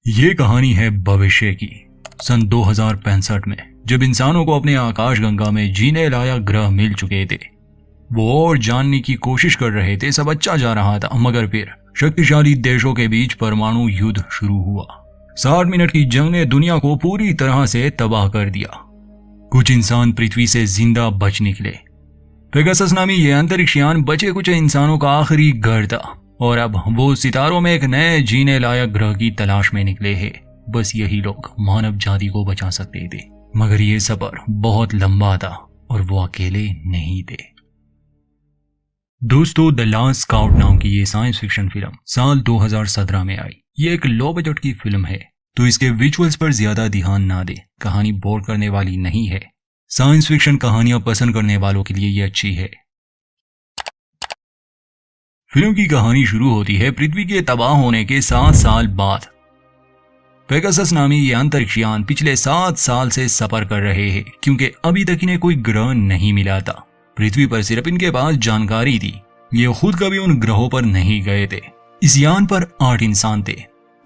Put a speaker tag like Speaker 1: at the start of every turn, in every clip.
Speaker 1: ये कहानी है भविष्य की। सन 2065 में जब इंसानों को अपने आकाशगंगा में जीने लायक ग्रह मिल चुके थे, वो और जानने की कोशिश कर रहे थे। सब अच्छा जा रहा था, मगर फिर शक्तिशाली देशों के बीच परमाणु युद्ध शुरू हुआ। 60 मिनट की जंग ने दुनिया को पूरी तरह से तबाह कर दिया। कुछ इंसान पृथ्वी से जिंदा बच निकले। पेगासस नामी ये अंतरिक्ष यान बचे कुछ इंसानों का आखिरी घर था, और अब वो सितारों में एक नए जीने लायक ग्रह की तलाश में निकले हैं। बस यही लोग मानव जाति को बचा सकते थे, मगर ये सफर बहुत लंबा था और वो अकेले नहीं थे। दोस्तों, द लास्ट स्काउट नाम की ये साइंस फिक्शन फिल्म साल 2017 में आई। ये एक लो बजट की फिल्म है, तो इसके विजुअल्स पर ज्यादा ध्यान ना दे। कहानी बोर करने वाली नहीं है। साइंस फिक्शन कहानियां पसंद करने वालों के लिए ये अच्छी है। फिल्म की कहानी शुरू होती है पृथ्वी के तबाह होने के 7 साल बाद। पेगासस नामी ये अंतरिक्ष यान पिछले 7 साल से सफर कर रहे हैं, क्योंकि अभी तक इन्हें कोई ग्रह नहीं मिला था। पृथ्वी पर सिर्फ इनके पास जानकारी थी। ये खुद कभी उन ग्रहों पर नहीं गए थे। इस यान पर 8 इंसान थे।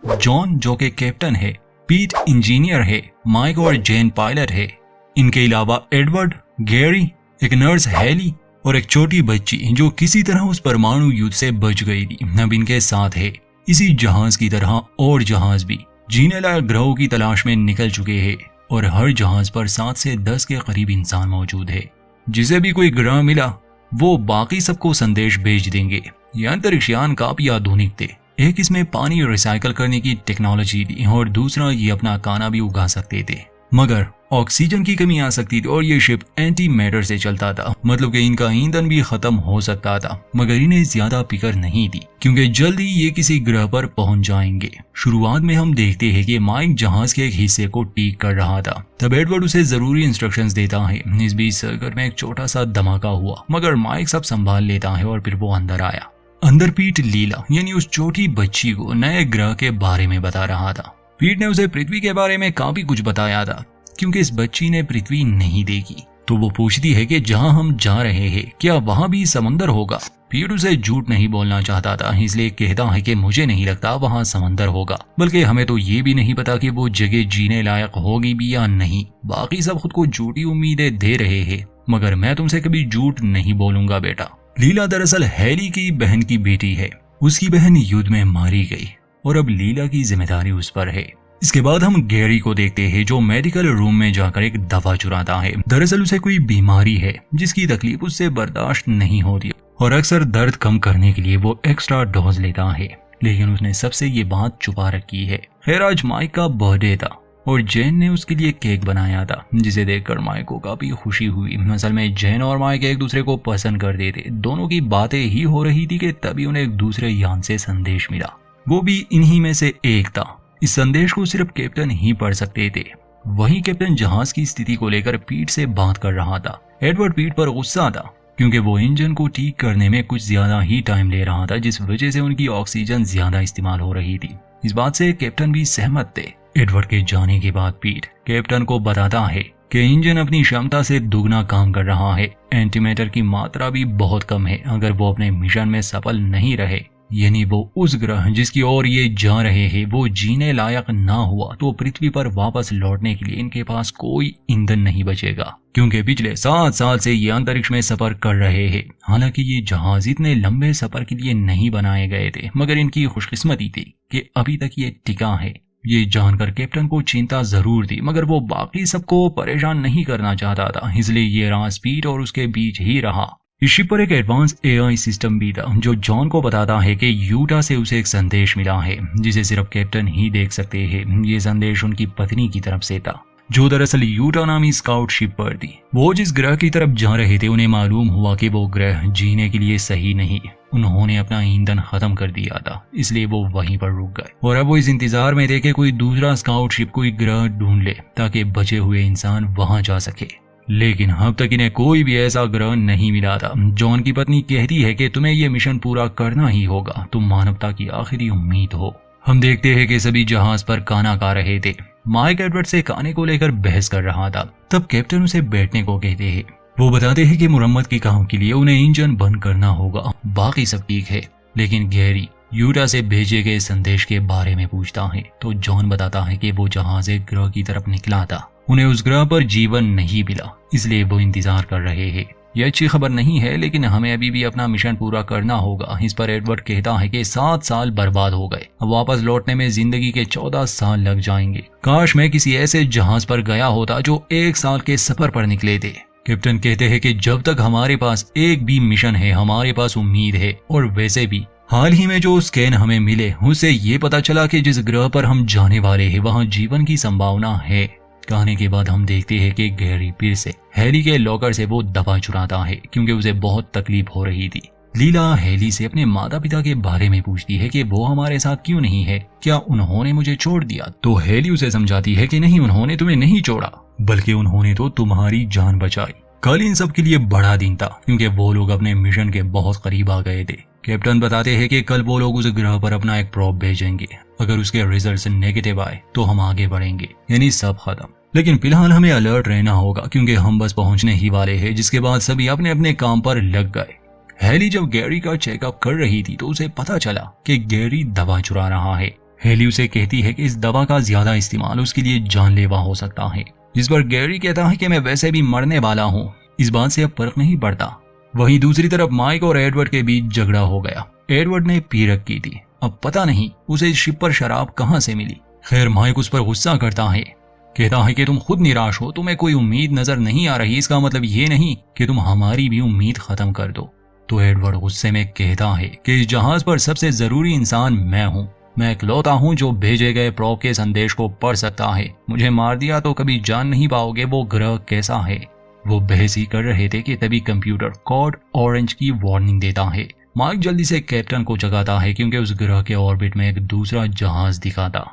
Speaker 1: जॉन जो कि कैप्टन है, पीट इंजीनियर है, माइक और जेन पायलट है। इनके अलावा एडवर्ड, गैरी, एक नर्स हेली और एक छोटी बच्ची जो किसी तरह उस परमाणु युद्ध से बच गई थी, अब इनके साथ है। इसी जहाज की तरह और जहाज भी जीने लायक ग्रहों की तलाश में निकल चुके हैं, और हर जहाज पर 7 से 10 के करीब इंसान मौजूद है। जिसे भी कोई ग्रह मिला वो बाकी सबको संदेश भेज देंगे। ये अंतरिक्ष यान काफी आधुनिक थे। एक इसमें पानी रिसाइकल करने की टेक्नोलॉजी थी, और दूसरा ये अपना खाना भी उगा सकते थे, मगर ऑक्सीजन की कमी आ सकती थी। और ये शिप एंटी मैटर से चलता था, मतलब कि इनका ईंधन भी खत्म हो सकता था। मगर इन्हें ज्यादा फिक्र नहीं थी, क्योंकि जल्द ही ये किसी ग्रह पर पहुंच जाएंगे। शुरुआत में हम देखते हैं कि माइक जहाज के एक हिस्से को ठीक कर रहा था। तब एडवर्ड उसे जरूरी इंस्ट्रक्शंस देता है। इस बीच सर्कल में एक छोटा सा धमाका हुआ, मगर माइक सब संभाल लेता है और फिर वो अंदर आया। अंदर पीट लीला यानी उस छोटी बच्ची को नए ग्रह के बारे में बता रहा था। पीट ने उसे पृथ्वी के बारे में काफी कुछ बताया था, क्योंकि इस बच्ची ने पृथ्वी नहीं देखी। तो वो पूछती है कि जहां हम जा रहे हैं क्या वहां भी समंदर होगा। पीट उसे झूठ नहीं बोलना चाहता था, इसलिए कहता है कि मुझे नहीं लगता वहां समंदर होगा, बल्कि हमें तो ये भी नहीं पता कि वो जगह जीने लायक होगी भी या नहीं। बाकी सब खुद को झूठी उम्मीदें दे रहे हैं, मगर मैं तुमसे कभी झूठ नहीं बोलूंगा बेटा। लीला दरअसल हैरी की बहन की बेटी है। उसकी बहन युद्ध में मारी गई, और अब लीला की जिम्मेदारी उस पर है। इसके बाद हम गैरी को देखते हैं, जो मेडिकल रूम में जाकर एक दवा चुराता है। दरअसल उसे कोई बीमारी है जिसकी तकलीफ उससे बर्दाश्त नहीं होती, और अक्सर दर्द कम करने के लिए वो एक्स्ट्रा डोज लेता है, लेकिन उसने सबसे ये बात छुपा रखी है। खैर, आज माइक का बर्थडे था और जैन ने उसके लिए केक बनाया था, जिसे देखकर माइक को काफी खुशी हुई। असल में जैन और माइक एक दूसरे को पसंद करते थे। दोनों की बातें ही हो रही थी कि तभी उन्हें एक दूसरे यान से संदेश मिला। वो भी इन्हीं में से एक था। इस संदेश को सिर्फ कैप्टन ही पढ़ सकते थे। वहीं कैप्टन जहाज की स्थिति को लेकर पीट से बात कर रहा था। एडवर्ड पीट पर गुस्सा था, क्योंकि वो इंजन को ठीक करने में कुछ ज्यादा ही टाइम ले रहा था, जिस वजह से उनकी ऑक्सीजन ज्यादा इस्तेमाल हो रही थी। इस बात से कैप्टन भी सहमत थे। एडवर्ड के जाने के बाद पीट कैप्टन को बताता है कि इंजन अपनी क्षमता से दुगना काम कर रहा है। एंटीमैटर की मात्रा भी बहुत कम है। अगर वो अपने मिशन में सफल नहीं रहे, यानी वो उस ग्रह जिसकी ओर ये जा रहे हैं वो जीने लायक ना हुआ, तो पृथ्वी पर वापस लौटने के लिए इनके पास कोई ईंधन नहीं बचेगा, क्योंकि पिछले 7 साल से ये अंतरिक्ष में सफर कर रहे हैं। हालांकि ये जहाज इतने लंबे सफर के लिए नहीं बनाए गए थे, मगर इनकी खुशकिस्मती थी कि अभी तक ये टिका है। ये जानकर कैप्टन को चिंता जरूर थी, मगर वो बाकी सबको परेशान नहीं करना चाहता था, इसलिए ये राज पीट और उसके बीच ही रहा। इस शिप पर एक एडवांस एआई सिस्टम भी था, जो जॉन को बताता है कि यूटा से उसे एक संदेश मिला है, जिसे सिर्फ कैप्टन ही देख सकते हैं। ये संदेश उनकी पत्नी की तरफ से था, जो दरअसल यूटा नामी स्काउट शिप पर थी। वो जिस ग्रह की तरफ जा रहे थे, उन्हें मालूम हुआ कि वो ग्रह जीने के लिए सही नहीं। उन्होंने अपना ईंधन खत्म कर दिया था, इसलिए वो वहीं पर रुक गए, और अब वो इस इंतजार में थे कि कोई दूसरा स्काउट शिप कोई ग्रह ढूंढ ले, ताकि बचे हुए इंसान वहां जा सके। लेकिन अब तक इन्हें कोई भी ऐसा ग्रह नहीं मिला था। जॉन की पत्नी कहती है कि तुम्हें यह मिशन पूरा करना ही होगा, तुम मानवता की आखिरी उम्मीद हो। हम देखते हैं कि सभी जहाज पर खाना खा रहे थे। माइक एडवर्ड से खाने को लेकर बहस कर रहा था। तब कैप्टन उसे बैठने को कहते हैं। वो बताते हैं कि मुरम्मत के काम के लिए उन्हें इंजन बंद करना होगा, बाकी सब ठीक है। लेकिन गैरी यूटा से भेजे गए संदेश के बारे में पूछता है तो जॉन बताता है कि वो जहाज एक ग्रह की तरफ निकला था। उन्हें उस ग्रह पर जीवन नहीं मिला, इसलिए वो इंतजार कर रहे हैं। यह अच्छी खबर नहीं है, लेकिन हमें अभी भी अपना मिशन पूरा करना होगा। इस पर एडवर्ड कहता है कि 7 साल बर्बाद हो गए, अब वापस लौटने में जिंदगी के 14 साल लग जाएंगे। काश मैं किसी ऐसे जहाज पर गया होता जो 1 साल के सफर पर निकले थे। कैप्टन कहते हैं कि जब तक हमारे पास एक भी मिशन है हमारे पास उम्मीद है, और वैसे भी हाल ही में जो स्कैन हमें मिले उससे ये पता चला कि जिस ग्रह पर हम जाने वाले हैं वहाँ जीवन की संभावना है। कहने के बाद हम देखते हैं कि गैरी फिर से हैरी के लॉकर से वो दवा चुराता है क्योंकि उसे बहुत तकलीफ हो रही थी। लीला हैरी से अपने माता पिता के बारे में पूछती है कि वो हमारे साथ क्यों नहीं है, क्या उन्होंने मुझे छोड़ दिया। तो हैरी उसे समझाती है कि नहीं, उन्होंने तुम्हें नहीं छोड़ा, बल्कि उन्होंने तो तुम्हारी जान बचाई। कल इन सब के लिए बड़ा दिन था क्योंकि वो लोग अपने मिशन के बहुत करीब आ गए थे। कैप्टन बताते हैं कि कल वो लोग उस ग्रह पर अपना एक प्रोब भेजेंगे, अगर उसके रिजल्ट नेगेटिव आए तो हम आगे बढ़ेंगे, यानी सब खत्म। लेकिन फिलहाल हमें अलर्ट रहना होगा क्योंकि हम बस पहुंचने ही वाले हैं। जिसके बाद सभी अपने अपने काम पर लग गए। हैली जब गैरी का चेकअप कर रही थी तो उसे पता चला कि गैरी दवा चुरा रहा है। हैली उसे कहती है कि इस दवा का ज्यादा इस्तेमाल उसके लिए जानलेवा हो सकता है, जिस पर गैरी कहता है कि मैं वैसे भी मरने वाला हूँ, इस बात से अब फर्क नहीं पड़ता। वहीं दूसरी तरफ माइक और एडवर्ड के बीच झगड़ा हो गया। एडवर्ड ने पी रखी थी, अब पता नहीं उसे इस शिप पर शराब कहाँ से मिली। खैर माइक उस पर गुस्सा करता है, कहता है कि तुम खुद निराश हो, तुम्हें कोई उम्मीद नजर नहीं आ रही, इसका मतलब ये नहीं कि तुम हमारी भी उम्मीद खत्म कर दो। तो एडवर्ड गुस्से में कहता है कि इस जहाज पर सबसे जरूरी इंसान मैं हूँ, मैं इकलौता हूँ जो भेजे गए प्रोब के संदेश को पढ़ सकता है। मुझे मार दिया तो कभी जान नहीं पाओगे वो ग्रह कैसा है। वो बहस ही कर रहे थे कि तभी कंप्यूटर कोड ऑरेंज की वार्निंग देता है। मार्क जल्दी से कैप्टन को जगाता है क्योंकि उस ग्रह के ऑर्बिट में एक दूसरा जहाज दिखा था।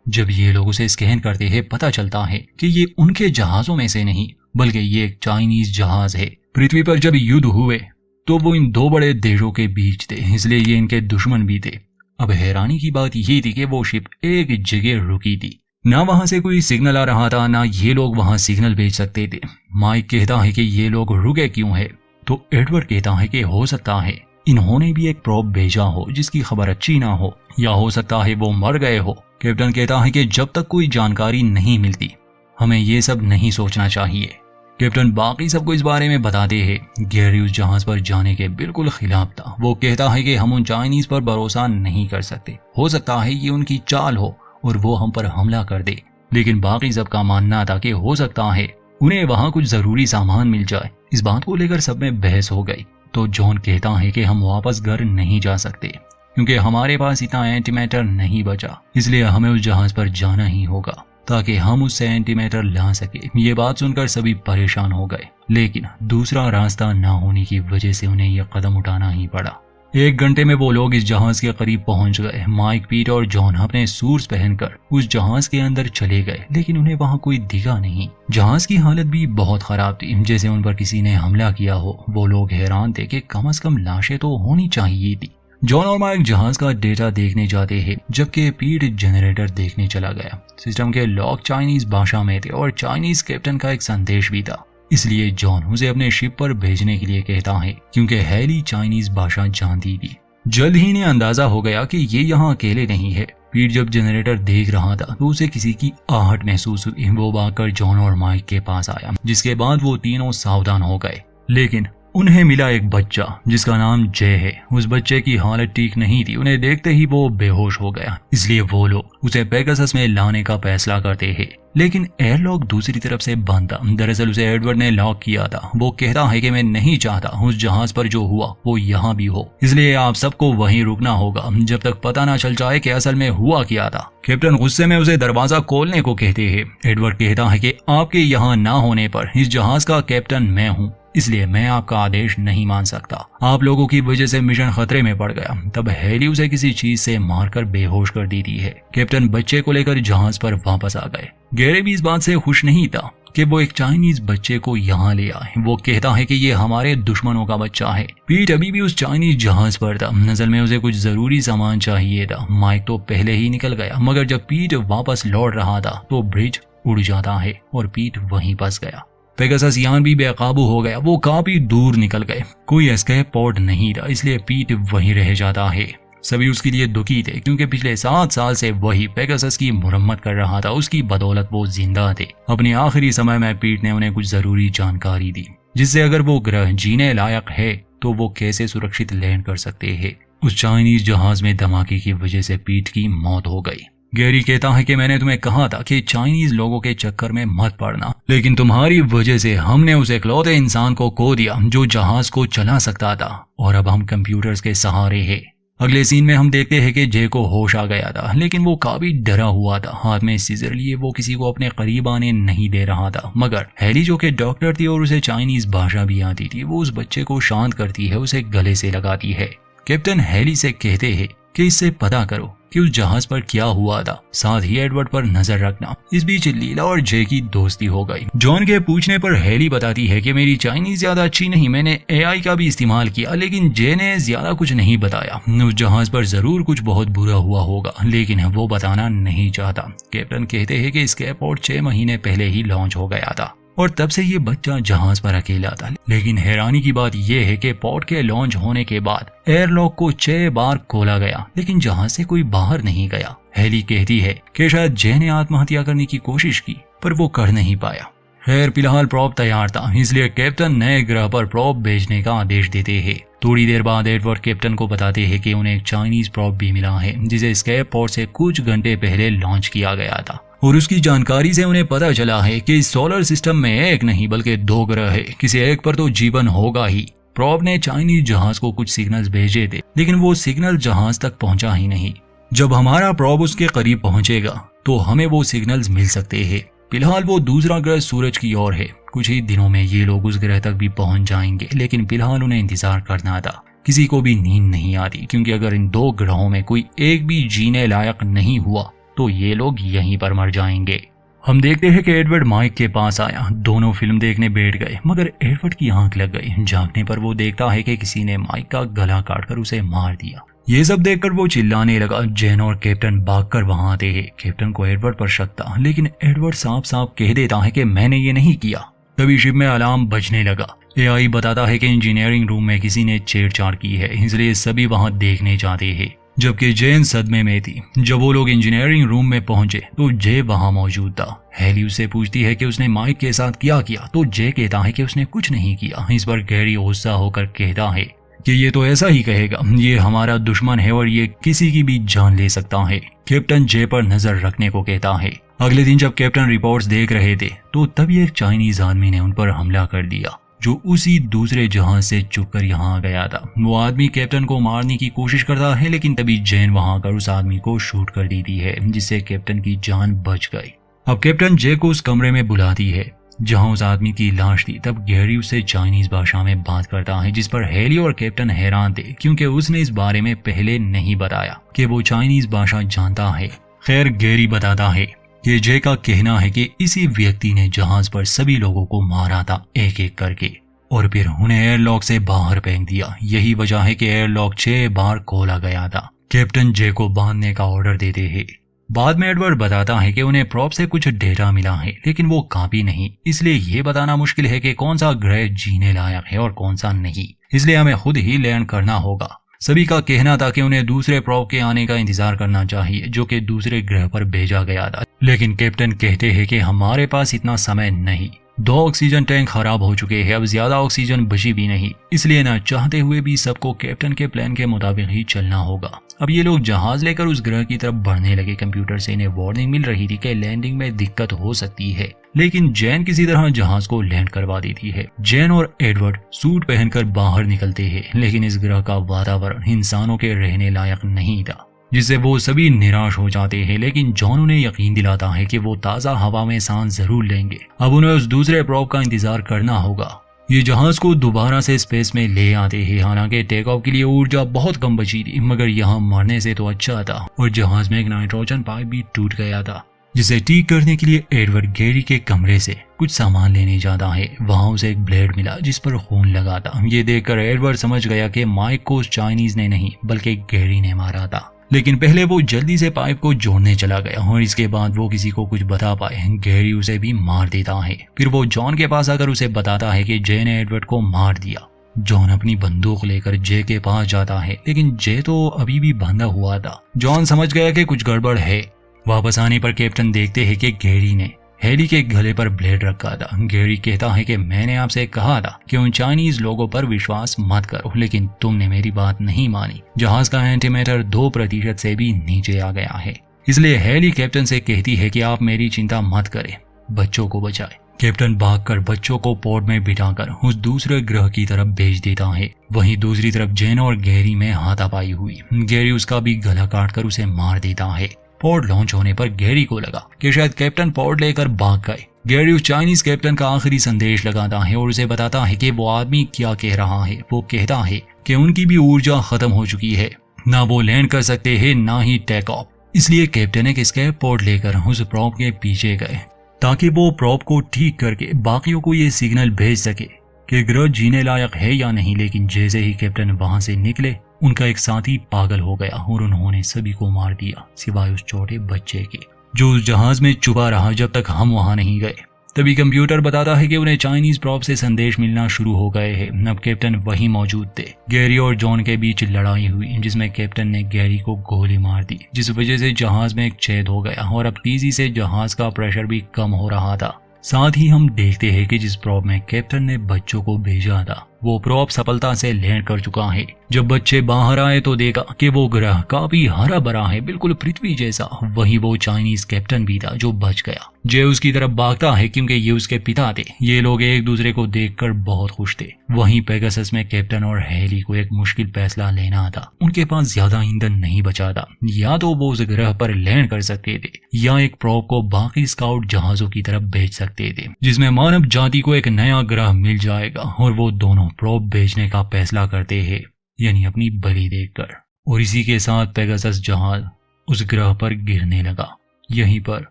Speaker 1: जब ये लोग उसे स्कैन करते हैं पता चलता है कि ये उनके जहाजों में से नहीं बल्कि ये एक चाइनीज जहाज है। पृथ्वी पर जब युद्ध हुए तो वो इन 2 बड़े देशों के बीच थे, इसलिए ये इनके दुश्मन भी थे। अब हैरानी की बात ये थी कि वो शिप एक जगह रुकी थी, ना वहां से कोई सिग्नल आ रहा था, ना ये लोग वहां सिग्नल भेज सकते थे। माइक कहता है कि ये लोग रुके क्यों है, तो एडवर्ड कहता है कि हो सकता है इन्होंने भी एक प्रोब भेजा हो जिसकी खबर अच्छी ना हो, या हो सकता है वो मर गए हो। कैप्टन कहता है कि जब तक कोई जानकारी नहीं मिलती हमें ये सब नहीं सोचना चाहिए। कैप्टन बाकी सबको इस बारे में बताते हैं। गैरी उस जहाज पर जाने के बिल्कुल खिलाफ था। वो कहता है कि हम उन चाइनीज पर भरोसा नहीं कर सकते, हो सकता है ये उनकी चाल हो और वो हम पर हमला कर दे। लेकिन बाकी सबका मानना था कि हो सकता है उन्हें वहां कुछ जरूरी सामान मिल जाए। इस बात को लेकर सब में बहस हो गई। तो जॉन कहता है कि हम वापस घर नहीं जा सकते क्योंकि हमारे पास इतना एंटीमैटर नहीं बचा, इसलिए हमें उस जहाज पर जाना ही होगा ताकि हम उससे एंटीमैटर ला सके। ये बात सुनकर सभी परेशान हो गए, लेकिन दूसरा रास्ता ना होने की वजह से उन्हें यह कदम उठाना ही पड़ा। 1 घंटे में वो लोग इस जहाज के करीब पहुंच गए। माइक, पीट और जॉन अपने सूट्स पहनकर उस जहाज के अंदर चले गए, लेकिन उन्हें वहां कोई दिखा नहीं। जहाज की हालत भी बहुत खराब थी, जैसे उन पर किसी ने हमला किया हो। वो लोग हैरान थे कि कम से कम लाशें तो होनी चाहिए थी। जॉन और माइक जहाज का डेटा देखने जाते हैं, जबकि पीट जनरेटर देखने चला गया। सिस्टम के लॉक चाइनीज भाषा में थे और चाइनीज कैप्टन का एक संदेश भी था, इसलिए जॉन उसे अपने शिप पर भेजने के लिए कहता है क्योंकि हैली चाइनीज भाषा जानती थी। जल्द ही इन्हें अंदाजा हो गया कि ये यहाँ अकेले नहीं है। पीट जब जनरेटर देख रहा था तो उसे किसी की आहट महसूस हुई। वो भागकर जॉन और माइक के पास आया, जिसके बाद वो तीनों सावधान हो गए। लेकिन उन्हें मिला एक बच्चा जिसका नाम जय है। उस बच्चे की हालत ठीक नहीं थी, उन्हें देखते ही वो बेहोश हो गया, इसलिए वो लोग उसे पेगासस में लाने का फैसला करते हैं। लेकिन एयरलॉक दूसरी तरफ से बंद था। दरअसल उसे एडवर्ड ने लॉक किया था। वो कहता है कि मैं नहीं चाहता उस जहाज पर जो हुआ वो यहाँ भी हो, इसलिए आप सबको वहीं रुकना होगा जब तक पता ना चल जाए कि असल में हुआ क्या था। कैप्टन गुस्से में उसे दरवाजा खोलने को कहते हैं। एडवर्ड कहता है कि आपके यहाँ ना होने पर इस जहाज का कैप्टन मैं हूँ, इसलिए मैं आपका आदेश नहीं मान सकता। आप लोगों की वजह से मिशन खतरे में पड़ गया। तब हैली उसे किसी चीज से मारकर बेहोश कर देती है। कैप्टन बच्चे को लेकर जहाज पर वापस आ गए। गैरी भी इस बात से खुश नहीं था कि वो एक चाइनीज बच्चे को यहाँ ले आए। वो कहता है कि ये हमारे दुश्मनों का बच्चा है। पीट अभी भी उस चाइनीज जहाज पर था। नजर में उसे कुछ जरूरी सामान चाहिए था। माइक तो पहले ही निकल गया, मगर जब पीट वापस लौट रहा था तो ब्रिज उड़ जाता है और पीट वहीं फंस गया। पेगासस यान भी बेकाबू हो गया। वो काफी दूर निकल गए। कोई एस्केप पॉड नहीं था, इसलिए पीट वहीं रह जाता है। सभी उसके लिए दुखी थे क्योंकि पिछले 7 साल से वही पेगासस की मुरम्मत कर रहा था। उसकी बदौलत वो जिंदा थे। अपने आखिरी समय में पीट ने उन्हें कुछ जरूरी जानकारी दी जिससे अगर वो ग्रह जीने लायक है तो वो कैसे सुरक्षित लैंड कर सकते हैं। उस चाइनीज जहाज में धमाके की वजह से पीट की मौत हो गई। गैरी कहता है कि मैंने तुम्हें कहा था कि चाइनीज लोगों के चक्कर में मत पड़ना, लेकिन तुम्हारी वजह से हमने उस इकलौते इंसान को खो दिया जो जहाज को चला सकता था और अब हम कंप्यूटर्स के सहारे हैं। अगले सीन में हम देखते हैं कि जे को होश आ गया था, लेकिन वो काफी डरा हुआ था। हाथ में सीजर लिए वो किसी को अपने करीब आने नहीं दे रहा था, मगर हेली जो कि डॉक्टर थी और उसे चाइनीज भाषा भी आती थी, वो उस बच्चे को शांत करती है, उसे गले से लगाती है। कैप्टन हेली से कहते हैं कि इससे पता करो कि उस जहाज पर क्या हुआ था, साथ ही एडवर्ड पर नजर रखना। इस बीच लीला और जे की दोस्ती हो गई। जॉन के पूछने पर हेली बताती है कि मेरी चाइनीज ज्यादा अच्छी नहीं, मैंने एआई का भी इस्तेमाल किया, लेकिन जे ने ज्यादा कुछ नहीं बताया। उस जहाज पर जरूर कुछ बहुत बुरा हुआ होगा, लेकिन वो बताना नहीं चाहता। कैप्टन कहते हैं कि स्केपपोर्ट 6 महीने पहले ही लॉन्च हो गया था और तब से ये बच्चा जहाज पर अकेला था। लेकिन हैरानी की बात यह है कि पोर्ट के लॉन्च होने के बाद एयरलॉक को 6 बार खोला गया, लेकिन जहाज से कोई बाहर नहीं गया। हेली कहती है कि शायद जे ने आत्महत्या करने की कोशिश की, पर वो कर नहीं पाया। खैर फिलहाल प्रॉप तैयार था, इसलिए कैप्टन नए ग्रह पर प्रॉप भेजने का आदेश देते हैं। थोड़ी देर बाद एडवर्ड कैप्टन को बताते हैं कि उन्हें एक चाइनीज प्रॉप भी मिला है जिसे स्केप पोर्ट से कुछ घंटे पहले लॉन्च किया गया था, और उसकी जानकारी से उन्हें पता चला है कि इस सोलर सिस्टम में एक नहीं बल्कि 2 ग्रह है, किसी एक पर तो जीवन होगा ही। प्रॉप ने चाइनीज जहाज को कुछ सिग्नल्स भेजे थे, लेकिन वो सिग्नल जहाज तक पहुंचा ही नहीं। जब हमारा प्रॉप उसके करीब पहुंचेगा तो हमें वो सिग्नल्स मिल सकते हैं। फिलहाल वो दूसरा ग्रह सूरज की ओर है। कुछ ही दिनों में ये लोग उस ग्रह तक भी पहुंच जाएंगे, लेकिन फिलहाल उन्हें इंतजार करना था। किसी को भी नींद नहीं आती, क्योंकि अगर इन 2 ग्रहों में कोई एक भी जीने लायक नहीं हुआ तो ये लोग यहीं पर मर जाएंगे। हम देखते हैं कि एडवर्ड माइक के पास आया। दोनों फिल्म देखने बैठ गए, मगर एडवर्ड की आंख लग गई। जागने पर वो देखता है कि किसी ने माइक का गला काटकर उसे मार दिया। ये सब देखकर वो चिल्लाने लगा। जेन और कैप्टन भागकर वहां आते हैं। कैप्टन को एडवर्ड पर शक था, लेकिन एडवर्ड साफ साफ कह देता है कि मैंने ये नहीं किया। तभी शिप में अलार्म बजने लगा। एआई बताता है कि इंजीनियरिंग रूम में किसी ने छेड़छाड़ की है, इसलिए सभी वहां देखने जाते हैं। जबकि जेन सदमे में थी। जब वो लोग इंजीनियरिंग रूम में पहुंचे तो जे वहां मौजूद था। हेली उससे पूछती है कि उसने माइक के साथ क्या किया, तो जे कहता है कि उसने कुछ नहीं किया। इस पर गैरी गुस्सा होकर कहता है कि ये तो ऐसा ही कहेगा, ये हमारा दुश्मन है और ये किसी की भी जान ले सकता है। कैप्टन जे पर नजर रखने को कहता है। अगले दिन जब कैप्टन रिपोर्ट्स देख रहे थे तो तभी एक चाइनीज आदमी ने उन पर हमला कर दिया, जो उसी दूसरे जहाज से चुपकर यहाँ आ गया था। वो आदमी कैप्टन को मारने की कोशिश करता है, लेकिन तभी जेन वहां आकर उस आदमी को शूट कर देती है, जिससे कैप्टन की जान बच गई। अब कैप्टन जे को उस कमरे में बुलाती है जहां उस आदमी की लाश थी। तब गैरी उससे चाइनीज भाषा में बात करता है, जिस पर हेली और कैप्टन हैरान थे, क्योंकि उसने इस बारे में पहले नहीं बताया कि वो चाइनीज भाषा जानता है। खैर गैरी बताता है कि जे का कहना है कि इसी व्यक्ति ने जहाज पर सभी लोगों को मारा था एक एक करके, और फिर उन्हें एयरलॉक से बाहर फेंक दिया। यही वजह है कि एयरलॉक 6 बार खोला गया था। कैप्टन जे को बांधने का ऑर्डर देते हैं। बाद में एडवर्ड बताता है कि उन्हें प्रॉप से कुछ डेटा मिला है, लेकिन वो काफी नहीं, इसलिए ये बताना मुश्किल है कि कौन सा ग्रह जीने लायक है और कौन सा नहीं। इसलिए हमें खुद ही लैंड करना होगा। सभी का कहना था कि उन्हें दूसरे प्रॉप के आने का इंतजार करना चाहिए, जो कि दूसरे ग्रह पर भेजा गया था। लेकिन कैप्टन कहते हैं कि हमारे पास इतना समय नहीं। 2 ऑक्सीजन टैंक खराब हो चुके हैं, अब ज्यादा ऑक्सीजन बची भी नहीं, इसलिए ना चाहते हुए भी सबको कैप्टन के प्लान के मुताबिक ही चलना होगा। अब ये लोग जहाज लेकर उस ग्रह की तरफ बढ़ने लगे। कंप्यूटर से इन्हें वार्निंग मिल रही थी कि लैंडिंग में दिक्कत हो सकती है, लेकिन जैन किसी तरह जहाज को लैंड करवा देती है। जैन और एडवर्ड सूट पहनकर बाहर निकलते हैं, लेकिन इस ग्रह का वातावरण इंसानों के रहने लायक नहीं था, जिससे वो सभी निराश हो जाते हैं। लेकिन जॉन उन्हें यकीन दिलाता है कि वो ताज़ा हवा में सांस जरूर लेंगे। अब उन्हें उस दूसरे प्रॉप का इंतजार करना होगा। ये जहाज को दोबारा से स्पेस में ले आते हैं। हालांकि टेक ऑफ के लिए ऊर्जा बहुत कम बची थी, मगर यहाँ मरने से तो अच्छा था। और जहाज में एक नाइट्रोजन पाइप भी टूट गया था, जिसे ठीक करने के लिए एडवर्ड गैरी के कमरे से कुछ सामान लेने जाता है। वहां उसे एक ब्लेड मिला जिस पर खून लगा था। ये देखकर एडवर्ड समझ गया कि माइक को उस चाइनीज ने नहीं बल्कि गैरी ने मारा था। लेकिन पहले वो जल्दी से पाइप को जोड़ने चला गया, और इसके बाद वो किसी को कुछ बता पाए गैरी उसे भी मार देता है। फिर वो जॉन के पास आकर उसे बताता है कि जे ने एडवर्ड को मार दिया। जॉन अपनी बंदूक लेकर जे के पास जाता है, लेकिन जे तो अभी भी बंधा हुआ था। जॉन समझ गया कि कुछ गड़बड़ है। वापस आने पर कैप्टन देखते हैं कि गैरी ने हेली के गले पर ब्लेड रखा था। गैरी कहता है कि मैंने आपसे कहा था कि उन चाइनीज लोगों पर विश्वास मत करो, लेकिन तुमने मेरी बात नहीं मानी। जहाज का एंटीमेटर 2% से भी नीचे आ गया है। इसलिए हेली कैप्टन से कहती है कि आप मेरी चिंता मत करें, बच्चों को बचाएं। कैप्टन भागकर बच्चों को पोर्ट में बिठाकर उस दूसरे ग्रह की तरफ भेज देता है। वहीं दूसरी तरफ जेन और गैरी में हाथापाई हुई। गैरी उसका भी गला काटकर उसे मार देता है। पोर्ट लॉन्च होने पर गैरी को लगा कि शायद कैप्टन पोर्ट लेकर भाग गए। गैरी उस चाइनीज कैप्टन का आखिरी संदेश लगाता है और उसे बताता है कि वो आदमी क्या कह रहा है। वो कहता है कि उनकी भी ऊर्जा खत्म हो चुकी है, ना वो लैंड कर सकते हैं ना ही टेक ऑफ। इसलिए कैप्टन एक स्केप पोर्ट लेकर उस प्रॉप के पीछे गए ताकि वो प्रॉप को ठीक करके बाकियों को ये सिग्नल भेज सके कि ग्रह जीने लायक है या नहीं। लेकिन जैसे ही कैप्टन वहां से निकले, उनका एक साथी पागल हो गया और उन्होंने सभी को मार दिया सिवाय उस छोटे बच्चे के, जो उस जहाज में छुपा रहा जब तक हम वहां नहीं गए। तभी कंप्यूटर बताता है कि उन्हें चाइनीज प्रॉप से संदेश मिलना शुरू हो गए हैं। अब कैप्टन वहीं मौजूद थे। गैरी और जॉन के बीच लड़ाई हुई, जिसमें कैप्टन ने गैरी को गोली मार दी, जिस वजह से जहाज में एक छेद हो गया और अब तेजी से जहाज का प्रेशर भी कम हो रहा था। साथ ही हम देखते हैं कि जिस प्रॉप में कैप्टन ने बच्चों को भेजा था, वो प्रॉप सफलता से लैंड कर चुका है। जब बच्चे बाहर आए तो देखा कि वो ग्रह काफी हरा भरा है, बिल्कुल पृथ्वी जैसा। वहीं वो चाइनीज कैप्टन भी था जो बच गया। जे उसकी तरफ भागता है क्योंकि ये उसके पिता थे। ये लोग एक दूसरे को देखकर बहुत खुश थे। वहीं पेगासस में कैप्टन और हेली को एक मुश्किल फैसला लेना था। उनके पास ज्यादा ईंधन नहीं बचा था। या तो वो उस ग्रह पर लैंड कर सकते थे या एक प्रॉप को बाकी स्काउट जहाजों की तरफ भेज सकते थे, जिसमें मानव जाति को एक नया ग्रह मिल जाएगा। और वो दोनों प्रॉप भेजने का फैसला करते हैं, यानी अपनी बलि देकर। और इसी के साथ पेगासस जहाज उस ग्रह पर गिरने लगा। यहीं पर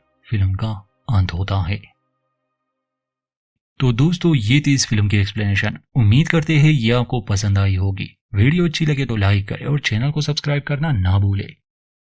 Speaker 1: फिल्म का अंत होता है। तो दोस्तों, ये थी इस फिल्म की एक्सप्लेनेशन। उम्मीद करते हैं ये आपको पसंद आई होगी। वीडियो अच्छी लगे तो लाइक करें और चैनल को सब्सक्राइब करना ना भूलें।